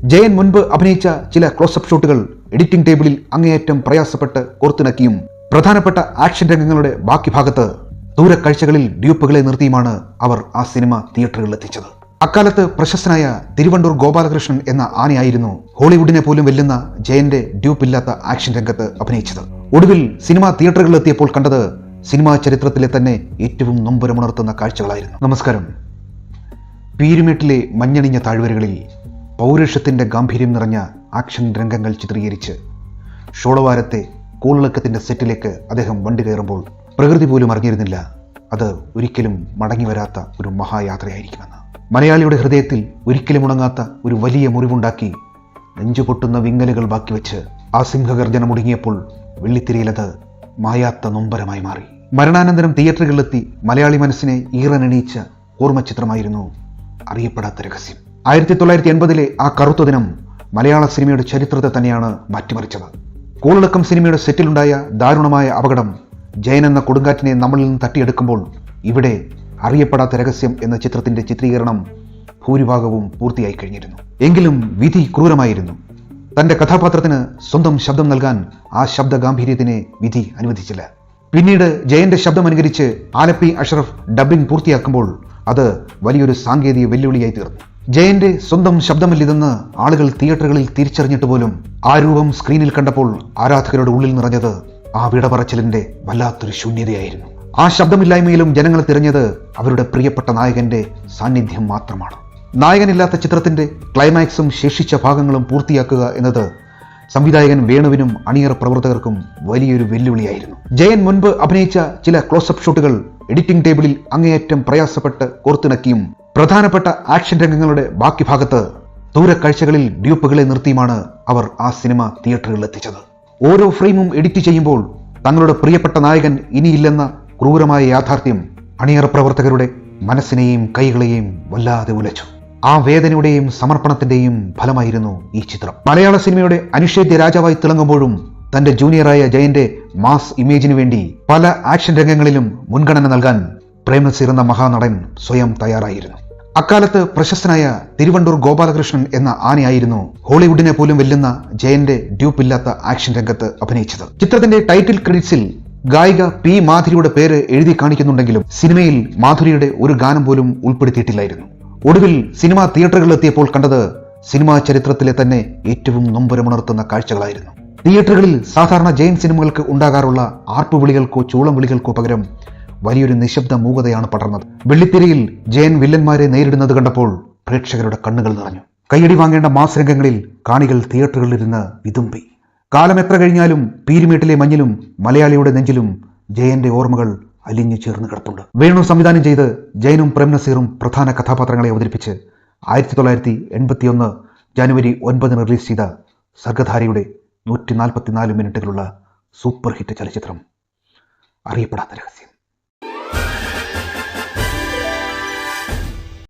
ജയൻ മുൻപ് അഭിനയിച്ച ചില ക്ലോസപ്പ് ഷോട്ടുകൾ എഡിറ്റിംഗ് ടേബിളിൽ അങ്ങേയറ്റം പ്രയാസപ്പെട്ട് കോർത്തിണക്കിയും പ്രധാനപ്പെട്ട ആക്ഷൻ രംഗങ്ങളുടെ ബാക്കി ഭാഗത്ത് ദൂരക്കാഴ്ചകളിൽ ഡ്യൂപ്പുകളെ നിർത്തിയുമാണ് അവർ ആ സിനിമ തിയേറ്ററുകളിൽ എത്തിച്ചത്. അക്കാലത്ത് പ്രശസ്തനായ തിരുവണ്ടൂർ ഗോപാലകൃഷ്ണൻ എന്ന ആനയായിരുന്നു ഹോളിവുഡിനെ പോലും വെല്ലുന്ന ജയന്റെ ഡ്യൂപ്പില്ലാത്ത ആക്ഷൻ രംഗത്ത് അഭിനയിച്ചത്. ഒടുവിൽ സിനിമ തിയേറ്ററുകളിൽ എത്തിയപ്പോൾ കണ്ടത് സിനിമാ ചരിത്രത്തിലെ തന്നെ ഏറ്റവും നൊമ്പരമുണർത്തുന്ന കാഴ്ചകളായിരുന്നു. നമസ്കാരം. പീരുമേട്ടിലെ മഞ്ഞണിഞ്ഞ താഴ്വരകളിൽ പൗരുഷത്തിന്റെ ഗാംഭീര്യം നിറഞ്ഞ ആക്ഷൻ രംഗങ്ങൾ ചിത്രീകരിച്ച് ഷോളവാരത്തെ കോളിളക്കത്തിന്റെ സെറ്റിലേക്ക് അദ്ദേഹം വണ്ടി കയറുമ്പോൾ പ്രകൃതി പോലും അറിഞ്ഞിരുന്നില്ല അത് ഒരിക്കലും മടങ്ങി വരാത്ത ഒരു മഹായാത്രയായിരിക്കുമെന്ന്. മലയാളിയുടെ ഹൃദയത്തിൽ ഒരിക്കലും ഉണങ്ങാത്ത ഒരു വലിയ മുറിവുണ്ടാക്കി നെഞ്ചുപൊട്ടുന്ന വിങ്ങലുകൾ ബാക്കി വെച്ച് ആ സിംഹഗർജനം മുടങ്ങിയപ്പോൾ വെള്ളിത്തിരയിലത് മായാത്ത നൊമ്പരമായി മാറി. മരണാനന്തരം തിയേറ്ററുകളിലെത്തി മലയാളി മനസ്സിനെ ഈറനണിയിച്ച ഓർമ്മചിത്രമായിരുന്നു അറിയപ്പെടാത്ത രഹസ്യം. 1980 ആ കറുത്ത ദിനം മലയാള സിനിമയുടെ ചരിത്രത്തെ തന്നെയാണ് മാറ്റിമറിച്ചത്. കോളിളക്കം സിനിമയുടെ സെറ്റിലുണ്ടായ ദാരുണമായ അപകടം ജയൻ എന്ന കൊടുങ്കാറ്റിനെ നമ്മളിൽ നിന്ന് തട്ടിയെടുക്കുമ്പോൾ ഇവിടെ അറിയപ്പെടാത്ത രഹസ്യം എന്ന ചിത്രത്തിന്റെ ചിത്രീകരണം ഭൂരിഭാഗവും പൂർത്തിയായി കഴിഞ്ഞിരുന്നു. എങ്കിലും വിധി ക്രൂരമായിരുന്നു. തന്റെ കഥാപാത്രത്തിന് സ്വന്തം ശബ്ദം നൽകാൻ ആ ശബ്ദ ഗാംഭീര്യത്തിനെ വിധി അനുവദിച്ചില്ല. പിന്നീട് ജയന്റെ ശബ്ദം അനുകരിച്ച് ആലപ്പി അഷ്റഫ് ഡബ്ബിംഗ് പൂർത്തിയാക്കുമ്പോൾ അത് വലിയൊരു സാങ്കേതിക വെല്ലുവിളിയായി തീർന്നു. ജയന്റെ സ്വന്തം ശബ്ദമല്ലിതെന്ന് ആളുകൾ തിയേറ്ററുകളിൽ തിരിച്ചറിഞ്ഞിട്ട് പോലും ആ രൂപം സ്ക്രീനിൽ കണ്ടപ്പോൾ ആരാധകരുടെ ഉള്ളിൽ നിറഞ്ഞത് ആ വിടപറച്ചിലിന്റെ വല്ലാത്തൊരു ശൂന്യതയായിരുന്നു. ആ ശബ്ദമില്ലായ്മയിലും ജനങ്ങൾ തിരഞ്ഞത് അവരുടെ പ്രിയപ്പെട്ട നായകന്റെ സാന്നിധ്യം മാത്രമാണ്. നായകനില്ലാത്ത ചിത്രത്തിന്റെ ക്ലൈമാക്സും ശേഷിച്ച ഭാഗങ്ങളും പൂർത്തിയാക്കുക എന്നത് സംവിധായകൻ വേണുവിനും അണിയറ പ്രവർത്തകർക്കും വലിയൊരു വെല്ലുവിളിയായിരുന്നു. ജയൻ മുൻപ് അഭിനയിച്ച ചില ക്ലോസപ്പ് ഷോട്ടുകൾ എഡിറ്റിംഗ് ടേബിളിൽ അങ്ങേയറ്റം പ്രയാസപ്പെട്ട് കോർത്തിണക്കിയും പ്രധാനപ്പെട്ട ആക്ഷൻ രംഗങ്ങളുടെ ബാക്കി ഭാഗത്ത് ദൂരക്കാഴ്ചകളിൽ ഡ്യൂപ്പുകളെ നിർത്തിയുമാണ് അവർ ആ സിനിമ തിയേറ്ററുകളിൽ എത്തിച്ചത്. ഓരോ ഫ്രെയിമും എഡിറ്റ് ചെയ്യുമ്പോൾ തങ്ങളുടെ പ്രിയപ്പെട്ട നായകൻ ഇനിയില്ലെന്ന ക്രൂരമായ യാഥാർത്ഥ്യം അണിയറ പ്രവർത്തകരുടെ മനസ്സിനെയും കൈകളെയും വല്ലാതെ ഉലച്ചു. ആ വേദനയുടെയും സമർപ്പണത്തിന്റെയും ഫലമായിരുന്നു ഈ ചിത്രം. മലയാള സിനിമയുടെ അനിഷേധ്യ രാജാവായി തിളങ്ങുമ്പോഴും തന്റെ ജൂനിയറായ ജയന്റെ മാസ് ഇമേജിന് വേണ്ടി പല ആക്ഷൻ രംഗങ്ങളിലും മുൻഗണന നൽകാൻ പ്രേംനസീർ എന്ന മഹാനടൻ സ്വയം തയ്യാറായിരുന്നു. അക്കാലത്ത് പ്രശസ്തനായ തിരുവണ്ടൂർ ഗോപാലകൃഷ്ണൻ എന്ന ആനയായിരുന്നു ഹോളിവുഡിനെ പോലും വെല്ലുന്ന ജയന്റെ ഡ്യൂപ്പില്ലാത്ത ആക്ഷൻ രംഗത്ത് അഭിനയിച്ചത്. ചിത്രത്തിന്റെ ടൈറ്റിൽ ക്രെഡിറ്റ്സിൽ ഗായിക പി മാധുരിയുടെ പേര് എഴുതി കാണിക്കുന്നുണ്ടെങ്കിലും സിനിമയിൽ മാധുരിയുടെ ഒരു ഗാനം പോലും ഉൾപ്പെടുത്തിയിട്ടില്ലായിരുന്നു. ഒടുവിൽ സിനിമ തിയേറ്ററുകളിൽ എത്തിയപ്പോൾ കണ്ടത് സിനിമാ ചരിത്രത്തിലെ തന്നെ ഏറ്റവും നൊമ്പരമുണർത്തുന്ന കാഴ്ചകളായിരുന്നു. തിയേറ്ററുകളിൽ സാധാരണ ജയൻ സിനിമകൾക്ക് ഉണ്ടാകാറുള്ള ആർപ്പുവിളികൾക്കോ ചൂളം വിളികൾക്കോ പകരം വലിയൊരു നിശബ്ദ മൂകതയാണ് പടർന്നത്. വെള്ളിത്തിരയിൽ ജയൻ വില്ലന്മാരെ നേരിടുന്നത് കണ്ടപ്പോൾ പ്രേക്ഷകരുടെ കണ്ണുകൾ നിറഞ്ഞു. കയ്യടി വാങ്ങേണ്ട മാസ് രംഗങ്ങളിൽ കാണികൾ തിയേറ്ററുകളിലിരുന്ന് വിതുമ്പി. കാലം എത്ര കഴിഞ്ഞാലും പീരുമേട്ടിലെ മഞ്ഞിലും മലയാളിയുടെ നെഞ്ചിലും ജയന്റെ ഓർമ്മകൾ അലിഞ്ഞു ചേർന്ന് കിടപ്പുണ്ട്. വേണു സംവിധാനം ചെയ്ത് ജയനും പ്രേംനസീറും പ്രധാന കഥാപാത്രങ്ങളെ അവതരിപ്പിച്ച് 1981 ജനുവരി 9 റിലീസ് ചെയ്ത സർഗധാരയുടെ 144 മിനിറ്റുകളുള്ള സൂപ്പർ ഹിറ്റ് ചലച്ചിത്രം അറിയപ്പെടാത്ത രഹസ്യം.